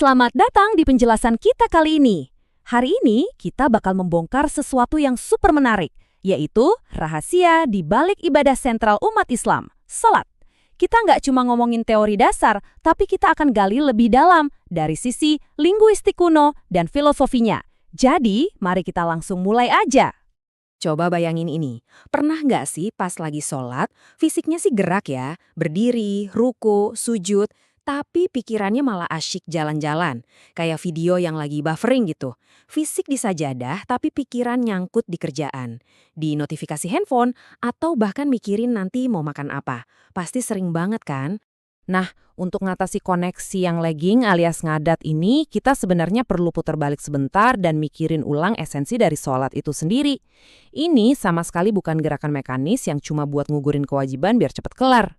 Selamat datang di penjelasan kita kali ini. Hari ini kita bakal membongkar sesuatu yang super menarik, yaitu rahasia di balik ibadah sentral umat Islam, salat. Kita nggak cuma ngomongin teori dasar, tapi kita akan gali lebih dalam dari sisi linguistik kuno dan filosofinya. Jadi, mari kita langsung mulai aja. Coba bayangin ini, pernah nggak sih pas lagi sholat, fisiknya sih gerak ya, berdiri, ruku, sujud, tapi pikirannya malah asyik jalan-jalan, kayak video yang lagi buffering gitu. Fisik di sajadah, tapi pikiran nyangkut di kerjaan, di notifikasi handphone, atau bahkan mikirin nanti mau makan apa. Pasti sering banget kan? Nah, untuk ngatasi koneksi yang lagging alias ngadat ini, kita sebenarnya perlu putar balik sebentar dan mikirin ulang esensi dari sholat itu sendiri. Ini sama sekali bukan gerakan mekanis yang cuma buat ngugurin kewajiban biar cepet kelar.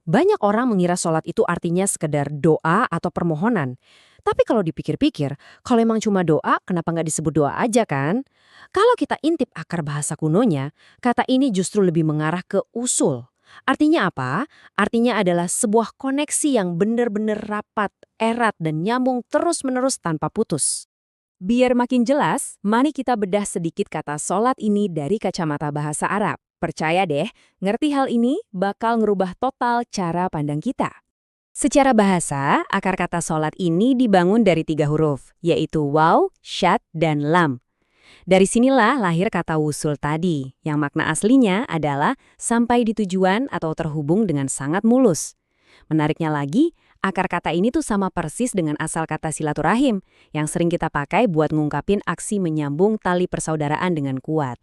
Banyak orang mengira sholat itu artinya sekedar doa atau permohonan. Tapi kalau dipikir-pikir, kalau emang cuma doa, kenapa nggak disebut doa aja kan? Kalau kita intip akar bahasa kunonya, kata ini justru lebih mengarah ke usul. Artinya apa? Artinya adalah sebuah koneksi yang benar-benar rapat, erat, dan nyambung terus-menerus tanpa putus. Biar makin jelas, mari kita bedah sedikit kata sholat ini dari kacamata bahasa Arab. Percaya deh, ngerti hal ini bakal ngerubah total cara pandang kita. Secara bahasa, akar kata sholat ini dibangun dari 3 huruf, yaitu waw, syad, dan lam. Dari sinilah lahir kata wusul tadi, yang makna aslinya adalah sampai di tujuan atau terhubung dengan sangat mulus. Menariknya lagi, akar kata ini tuh sama persis dengan asal kata silaturahim, yang sering kita pakai buat ngungkapin aksi menyambung tali persaudaraan dengan kuat.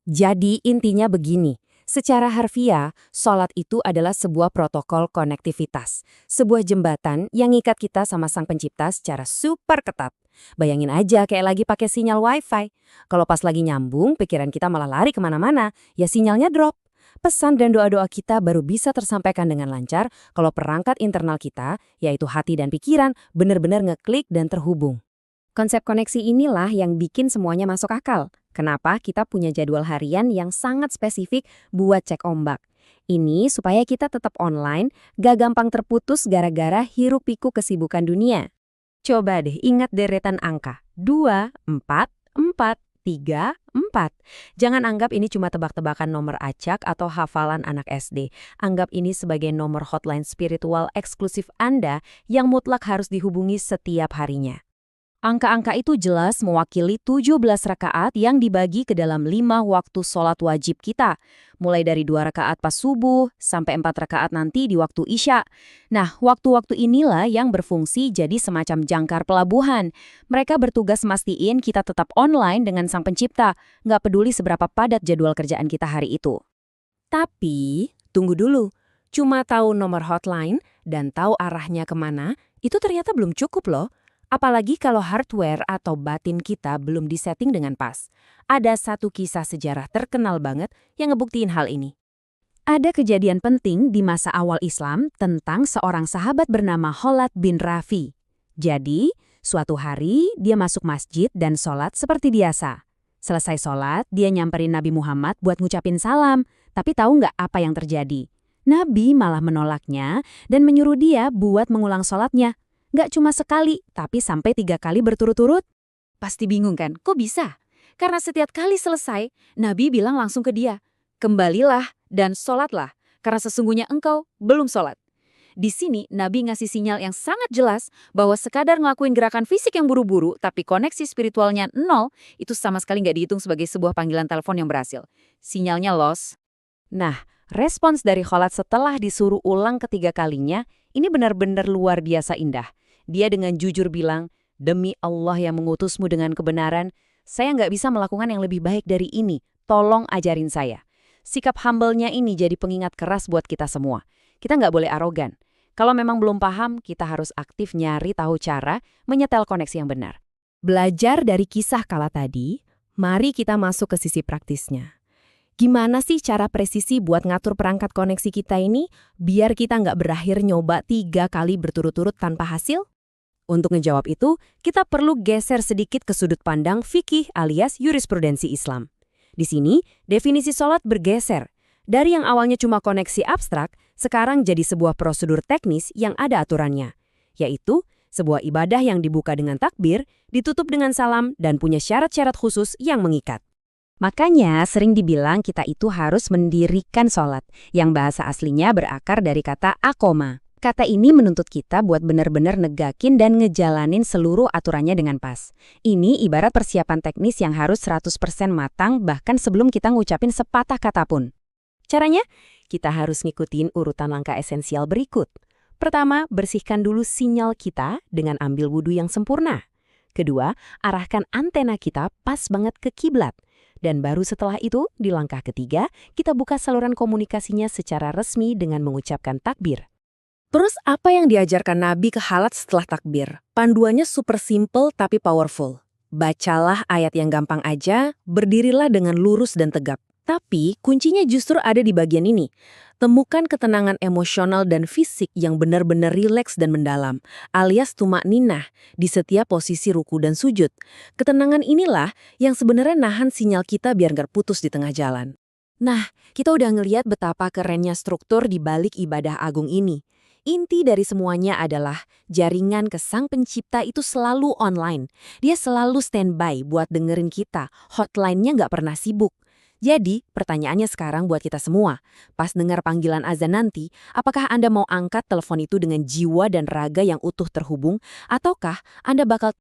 Jadi intinya begini, secara harfiah, sholat itu adalah sebuah protokol konektivitas, sebuah jembatan yang ngikat kita sama Sang Pencipta secara super ketat. Bayangin aja kayak lagi pakai sinyal wifi. Kalau pas lagi nyambung, pikiran kita malah lari kemana-mana, ya sinyalnya drop. Pesan dan doa-doa kita baru bisa tersampaikan dengan lancar kalau perangkat internal kita, yaitu hati dan pikiran, benar-benar ngeklik dan terhubung. Konsep koneksi inilah yang bikin semuanya masuk akal. Kenapa kita punya jadwal harian yang sangat spesifik buat cek ombak. Ini supaya kita tetap online, gak gampang terputus gara-gara hiruk-pikuk kesibukan dunia. Coba deh ingat deretan angka. 2, 4, 4, 3, 4. Jangan anggap ini cuma tebak-tebakan nomor acak atau hafalan anak SD. Anggap ini sebagai nomor hotline spiritual eksklusif Anda yang mutlak harus dihubungi setiap harinya. Angka-angka itu jelas mewakili 17 rakaat yang dibagi ke dalam 5 waktu sholat wajib kita. Mulai dari 2 rakaat pas subuh sampai 4 rakaat nanti di waktu isya. Nah, waktu-waktu inilah yang berfungsi jadi semacam jangkar pelabuhan. Mereka bertugas mastiin kita tetap online dengan Sang Pencipta, nggak peduli seberapa padat jadwal kerjaan kita hari itu. Tapi, tunggu dulu. Cuma tahu nomor hotline dan tahu arahnya kemana, itu ternyata belum cukup loh. Apalagi kalau hardware atau batin kita belum disetting dengan pas. Ada satu kisah sejarah terkenal banget yang ngebuktiin hal ini. Ada kejadian penting di masa awal Islam tentang seorang sahabat bernama Khalad bin Rafi. Jadi, suatu hari dia masuk masjid dan sholat seperti biasa. Selesai sholat, dia nyamperin Nabi Muhammad buat ngucapin salam. Tapi tahu nggak apa yang terjadi? Nabi malah menolaknya dan menyuruh dia buat mengulang sholatnya. Nggak cuma sekali, tapi sampai 3 kali berturut-turut. Pasti bingung kan, kok bisa? Karena setiap kali selesai, Nabi bilang langsung ke dia, kembalilah dan sholatlah, karena sesungguhnya engkau belum sholat. Di sini, Nabi ngasih sinyal yang sangat jelas bahwa sekadar ngelakuin gerakan fisik yang buru-buru, tapi koneksi spiritualnya 0, itu sama sekali nggak dihitung sebagai sebuah panggilan telepon yang berhasil. Sinyalnya lost. Nah, respons dari Khalad setelah disuruh ulang ketiga kalinya, ini benar-benar luar biasa indah. Dia dengan jujur bilang, demi Allah yang mengutusmu dengan kebenaran, saya nggak bisa melakukan yang lebih baik dari ini. Tolong ajarin saya. Sikap humble-nya ini jadi pengingat keras buat kita semua. Kita nggak boleh arogan. Kalau memang belum paham, kita harus aktif nyari tahu cara menyetel koneksi yang benar. Belajar dari kisah kala tadi, mari kita masuk ke sisi praktisnya. Gimana sih cara presisi buat ngatur perangkat koneksi kita ini, biar kita nggak berakhir nyoba 3 kali berturut-turut tanpa hasil? Untuk ngejawab itu, kita perlu geser sedikit ke sudut pandang fikih alias jurisprudensi Islam. Di sini, definisi sholat bergeser. Dari yang awalnya cuma koneksi abstrak, sekarang jadi sebuah prosedur teknis yang ada aturannya. Yaitu, Sebuah ibadah yang dibuka dengan takbir, ditutup dengan salam, dan punya syarat-syarat khusus yang mengikat. Makanya sering dibilang kita itu harus mendirikan sholat, yang bahasa aslinya berakar dari kata akoma. Kata ini menuntut kita buat benar-benar negakin dan ngejalanin seluruh aturannya dengan pas. Ini ibarat persiapan teknis yang harus 100% matang bahkan sebelum kita ngucapin sepatah kata pun. Caranya, kita harus ngikutin urutan langkah esensial berikut. Pertama, bersihkan dulu sinyal kita dengan ambil wudhu yang sempurna. Kedua, arahkan antena kita pas banget ke kiblat. Dan baru setelah itu, di langkah ketiga, kita buka saluran komunikasinya secara resmi dengan mengucapkan takbir. Terus apa yang diajarkan Nabi ke Khalat setelah takbir? Panduannya super simple tapi powerful. Bacalah ayat yang gampang aja, berdirilah dengan lurus dan tegap. Tapi kuncinya justru ada di bagian ini. Temukan ketenangan emosional dan fisik yang benar-benar rileks dan mendalam, alias tumakninah di setiap posisi ruku dan sujud. Ketenangan inilah yang sebenarnya nahan sinyal kita biar nggak putus di tengah jalan. Nah, kita udah ngeliat betapa kerennya struktur di balik ibadah agung ini. Inti dari semuanya adalah jaringan ke Sang Pencipta itu selalu online. Dia selalu standby buat dengerin kita, hotline-nya nggak pernah sibuk. Jadi, pertanyaannya sekarang buat kita semua. Pas dengar panggilan azan nanti, apakah Anda mau angkat telepon itu dengan jiwa dan raga yang utuh terhubung? Ataukah Anda bakal